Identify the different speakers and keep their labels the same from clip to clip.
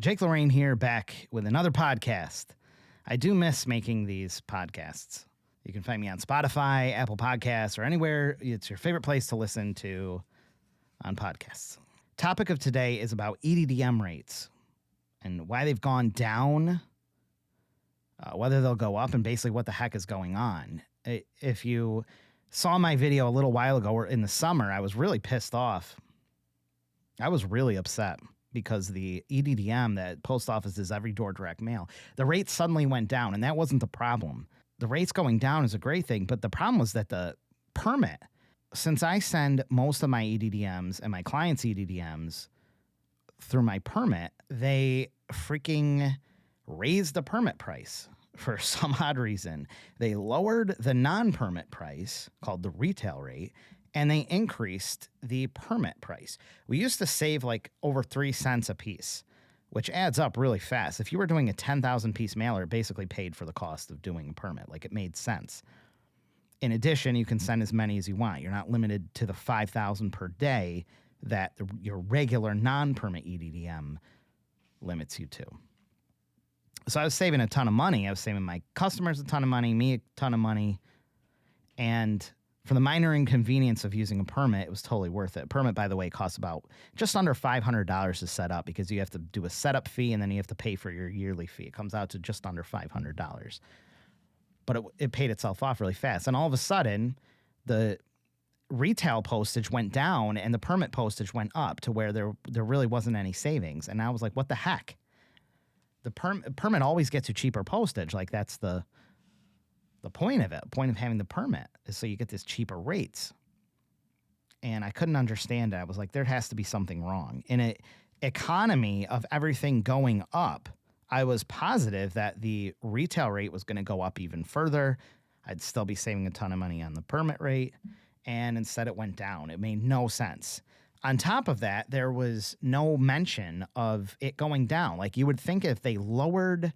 Speaker 1: Jake Lorraine here, back with another podcast. I do miss making these podcasts. You can find me on Spotify, Apple Podcasts, or anywhere it's your favorite place to listen to on podcasts. Topic of today is about EDDM rates and why they've gone down, whether they'll go up, and basically what the heck is going on. If you saw my video a little while ago or in the summer, I was really pissed off. I was really upset because the EDDM, that post office is every door direct mail, the rate suddenly went down, and that wasn't the problem. The rates going down is a great thing, but the problem was that the permit, since I send most of my EDDMs and my clients' EDDMs through my permit, they freaking raised the permit price for some odd reason. They lowered the non-permit price, called the retail rate, and they increased the permit price. We used to save like over 3 cents a piece, which adds up really fast. If you were doing a 10,000 piece mailer, it basically paid for the cost of doing a permit. Like, it made sense. In addition, you can send as many as you want. You're not limited to the 5,000 per day that your regular non-permit EDDM limits you to. So I was saving a ton of money. I was saving my customers a ton of money, me a ton of money. And for the minor inconvenience of using a permit, it was totally worth it. A permit, by the way, costs about just under $500 to set up, because you have to do a setup fee and then you have to pay for your yearly fee. It comes out to just under $500. But it paid itself off really fast. And all of a sudden, the retail postage went down and the permit postage went up to where there really wasn't any savings. And I was like, what the heck? The permit always gets you cheaper postage. Like, that's the point of it. The point of having the permit is so you get this cheaper rates. And I couldn't understand it. I was like, there has to be something wrong. In an economy of everything going up, I was positive that the retail rate was going to go up even further. I'd still be saving a ton of money on the permit rate. And instead it went down. It made no sense. On top of that, there was no mention of it going down. Like, you would think if they lowered,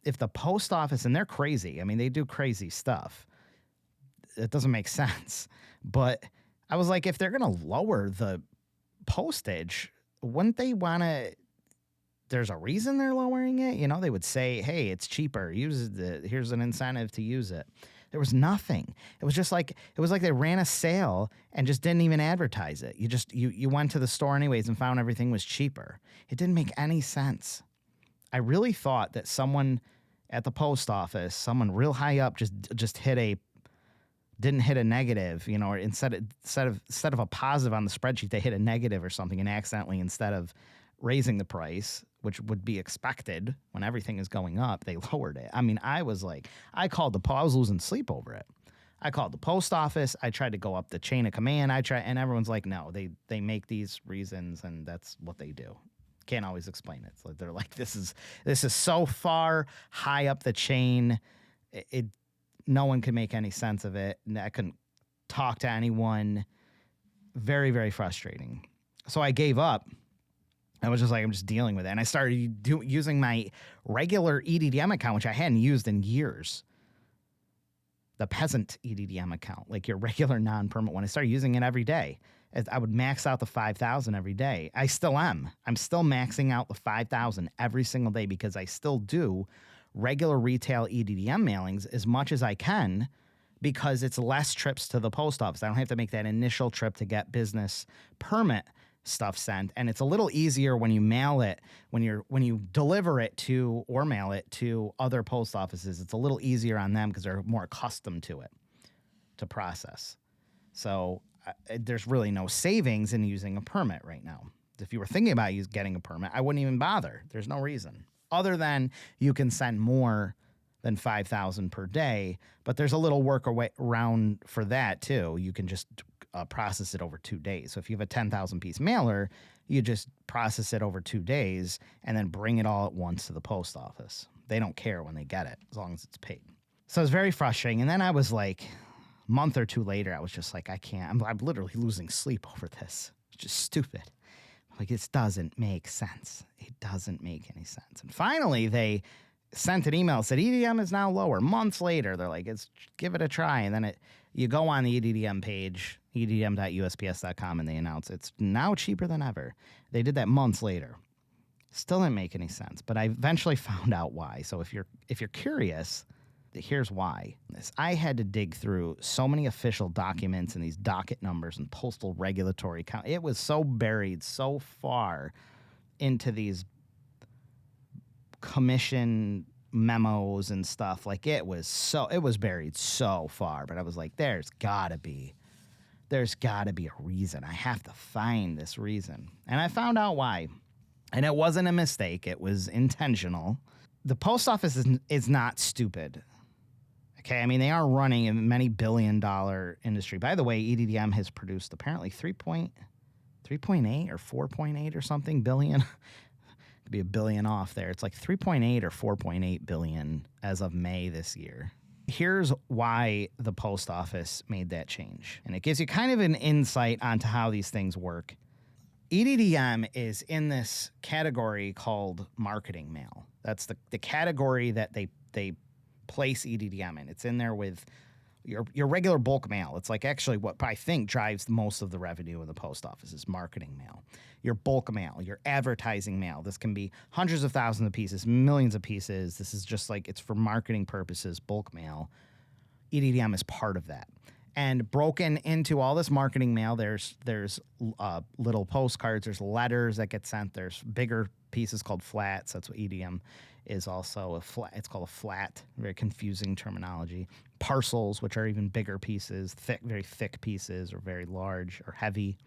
Speaker 1: if the post office, and they're crazy, I mean, they do crazy stuff. It doesn't make sense. But I was like, if they're going to lower the postage, wouldn't they want to, there's a reason they're lowering it? You know, they would say, hey, it's cheaper. Here's an incentive to use it. There was nothing. It was like they ran a sale and just didn't even advertise it. You went to the store anyways and found everything was cheaper. It didn't make any sense. I really thought that someone at the post office, someone real high up, just didn't hit a negative, you know, or instead of a positive on the spreadsheet, they hit a negative or something, and accidentally, instead of raising the price, which would be expected when everything is going up, they lowered it. I mean, I was like, I was losing sleep over it. I called the post office. I tried to go up the chain of command. And everyone's like, no, they make these reasons, and that's what they do. Can't always explain it. So they're like, this is so far high up the chain. No one can make any sense of it. I couldn't talk to anyone. Very, very frustrating. So I gave up. I was just like, I'm just dealing with it. And I started using my regular EDDM account, which I hadn't used in years. The peasant EDDM account, like your regular non-permit one. I started using it every day. I would max out the 5,000 every day. I still am. I'm still maxing out the 5,000 every single day, because I still do regular retail EDDM mailings as much as I can, because it's less trips to the post office. I don't have to make that initial trip to get business permit stuff sent, and it's a little easier when you mail it, when you deliver it to or mail it to other post offices. It's a little easier on them because they're more accustomed to it to process. So there's really no savings in using a permit right now. If you were thinking about getting a permit, I wouldn't even bother. There's no reason other than you can send more than 5,000 per day, but there's a little workaround for that too. You can just process it over 2 days. So if you have a 10,000 piece mailer, you just process it over 2 days and then bring it all at once to the post office. They don't care when they get it, as long as it's paid. So it's very frustrating. And then I was like, a month or two later, I was just like, I can't. I'm literally losing sleep over this. It's just stupid. Like, this doesn't make sense. It doesn't make any sense. And finally, they sent an email, said EDDM is now lower. Months later, they're like, give it a try. And then you go on the EDDM page, eddm.usps.com, and they announce it's now cheaper than ever. They did that months later. Still didn't make any sense, but I eventually found out why. So if you're curious, here's why. I had to dig through so many official documents and these docket numbers and postal regulatory count. It was so buried so far into these commission memos and stuff. Like it was buried so far, but I was like, there's gotta be a reason. I have to find this reason. And I found out why. And it wasn't a mistake. It was intentional. The post office is not stupid. Okay, I mean, they are running a many billion-dollar industry. By the way, EDDM has produced apparently 3.8 or 4.8 or something billion. Could be a billion off there. It's like 3.8 or 4.8 billion as of May this year. Here's why the post office made that change. And it gives you kind of an insight onto how these things work. EDDM is in this category called marketing mail. That's the category that they place EDDM in. It's in there with your regular bulk mail. It's like actually what I think drives most of the revenue in the post office is marketing mail. Your bulk mail, your advertising mail. This can be hundreds of thousands of pieces, millions of pieces. This is just like it's for marketing purposes, bulk mail. EDDM is part of that. And broken into all this marketing mail, there's little postcards, there's letters that get sent, there's bigger pieces called flats. That's what EDM is also a flat. It's called a flat, very confusing terminology. Parcels, which are even bigger pieces, very thick pieces, or very large or heavy.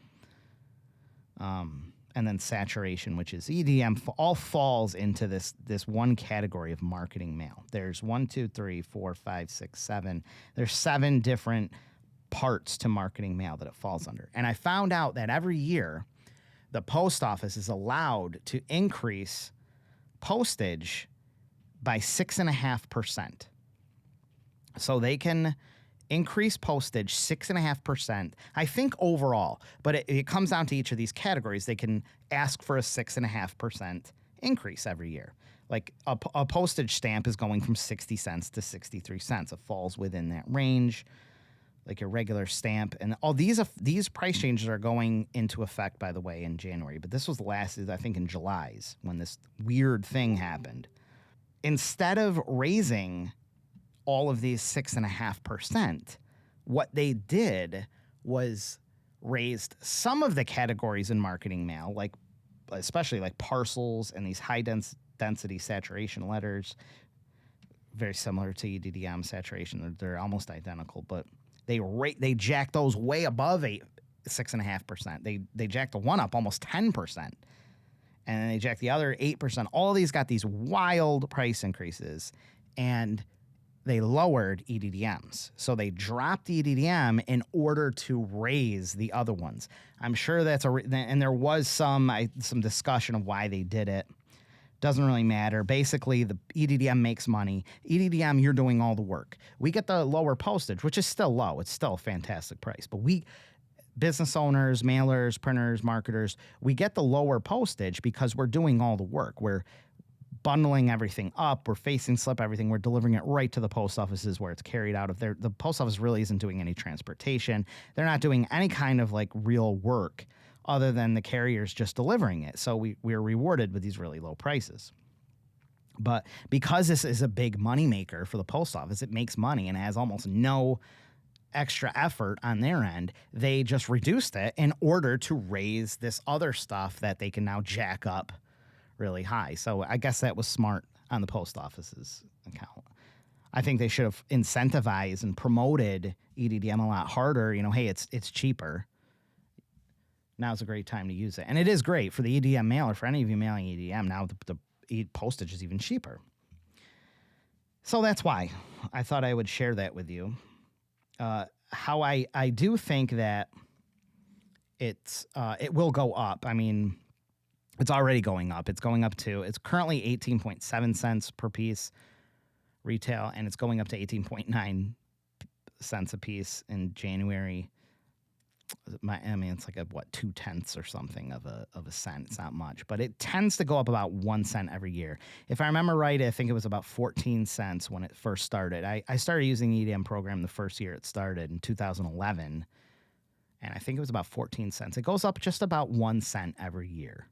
Speaker 1: And then saturation, which is EDM, all falls into this one category of marketing mail. There's 1, 2, 3, 4, 5, 6, 7. There's 7 different parts to marketing mail that it falls under. And I found out that every year the post office is allowed to increase postage by 6.5%. So they can increase postage 6.5%, I think overall, but it comes down to each of these categories. They can ask for a 6.5% increase every year. Like a postage stamp is going from 60 cents to 63 cents. It falls within that range. Like your regular stamp, and all these price changes are going into effect, by the way, in January. But this was I think, in July's when this weird thing happened. Instead of raising all of these 6.5%, what they did was raised some of the categories in marketing mail, like especially like parcels and these high density saturation letters, very similar to EDDM saturation. They're almost identical, but they jacked those way above 6.5%. They jacked the one up almost 10%, and then they jacked the other 8%. All of these got these wild price increases, and they lowered EDDMs. So they dropped EDDM in order to raise the other ones. I'm sure and there was some discussion of why they did it. Doesn't really matter. Basically, the EDDM makes money. EDDM, you're doing all the work. We get the lower postage, which is still low. It's still a fantastic price. But business owners, mailers, printers, marketers, we get the lower postage because we're doing all the work. We're bundling everything up. We're facing slip everything. We're delivering it right to the post offices where it's carried out of there. The post office really isn't doing any transportation. They're not doing any kind of like real work other than the carriers just delivering it. So we're rewarded with these really low prices. But because this is a big moneymaker for the post office, it makes money and has almost no extra effort on their end. They just reduced it in order to raise this other stuff that they can now jack up really high. So I guess that was smart on the post office's account. I think they should have incentivized and promoted EDDM a lot harder. Hey, it's cheaper. Now's a great time to use it. And it is great for the EDDM mailer. For any of you mailing EDDM, now the postage is even cheaper. So that's why I thought I would share that with you. How I do think that it will go up. I mean, it's already going up. It's currently 18.7 cents per piece retail, and it's going up to 18.9 cents a piece in January. It's like 0.2 or something of a cent. It's not much, but it tends to go up about 1 cent every year. If I remember right, I think it was about 14 cents when it first started. I started using the EDM program the first year it started in 2011, and I think it was about 14 cents. It goes up just about 1 cent every year.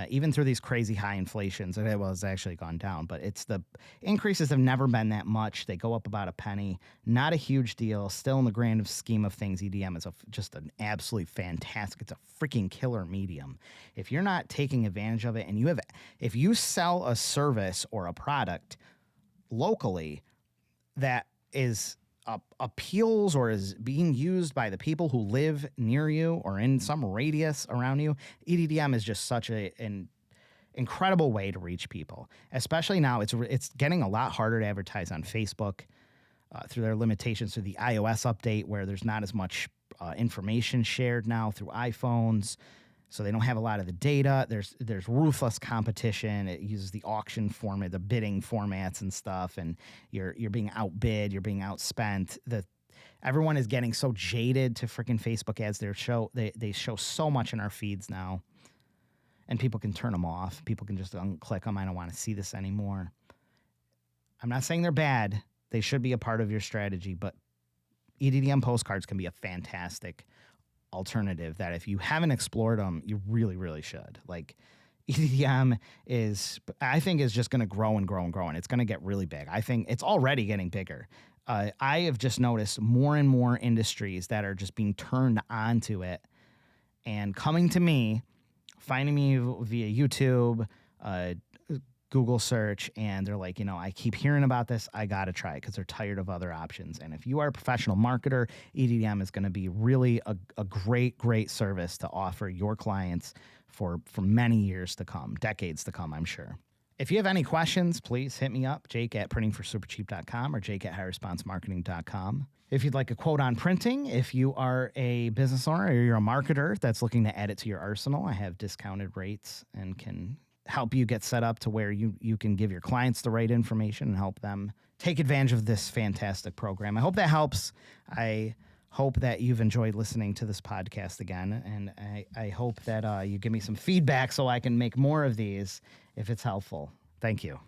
Speaker 1: even through these crazy high inflations. It's actually gone down, but the increases have never been that much. They go up about a penny. Not a huge deal. Still, in the grand scheme of things, EDM is just an absolutely fantastic. It's a freaking killer medium. If you're not taking advantage of it, and if you sell a service or a product locally that appeals or is being used by the people who live near you or in some radius around you, EDDM is just such an incredible way to reach people. Especially now, it's getting a lot harder to advertise on Facebook through their limitations through the iOS update, where there's not as much information shared now through iPhones. So they don't have a lot of the data. There's ruthless competition. It uses the auction format, the bidding formats and stuff, and you're being outbid, you're being outspent. Everyone is getting so jaded to freaking Facebook ads. They show so much in our feeds now, and people can turn them off. People can just unclick them. I don't want to see this anymore. I'm not saying they're bad. They should be a part of your strategy, but EDDM postcards can be a fantastic alternative that if you haven't explored them, you really, really should. Like, EDDM I think is just going to grow and grow and grow, and it's going to get really big. I think it's already getting bigger. I have just noticed more and more industries that are just being turned onto it and coming to me, finding me via YouTube, Google search, and they're like, I keep hearing about this. I got to try it because they're tired of other options. And if you are a professional marketer, EDDM is going to be really a great, great service to offer your clients for many years to come, decades to come, I'm sure. If you have any questions, please hit me up, jake@printingforsupercheap.com or jake@highresponsemarketing.com. If you'd like a quote on printing, if you are a business owner or you're a marketer that's looking to add it to your arsenal, I have discounted rates and can help you get set up to where you can give your clients the right information and help them take advantage of this fantastic program. I hope that helps. I hope that you've enjoyed listening to this podcast again, and I hope that you give me some feedback so I can make more of these if it's helpful. Thank you.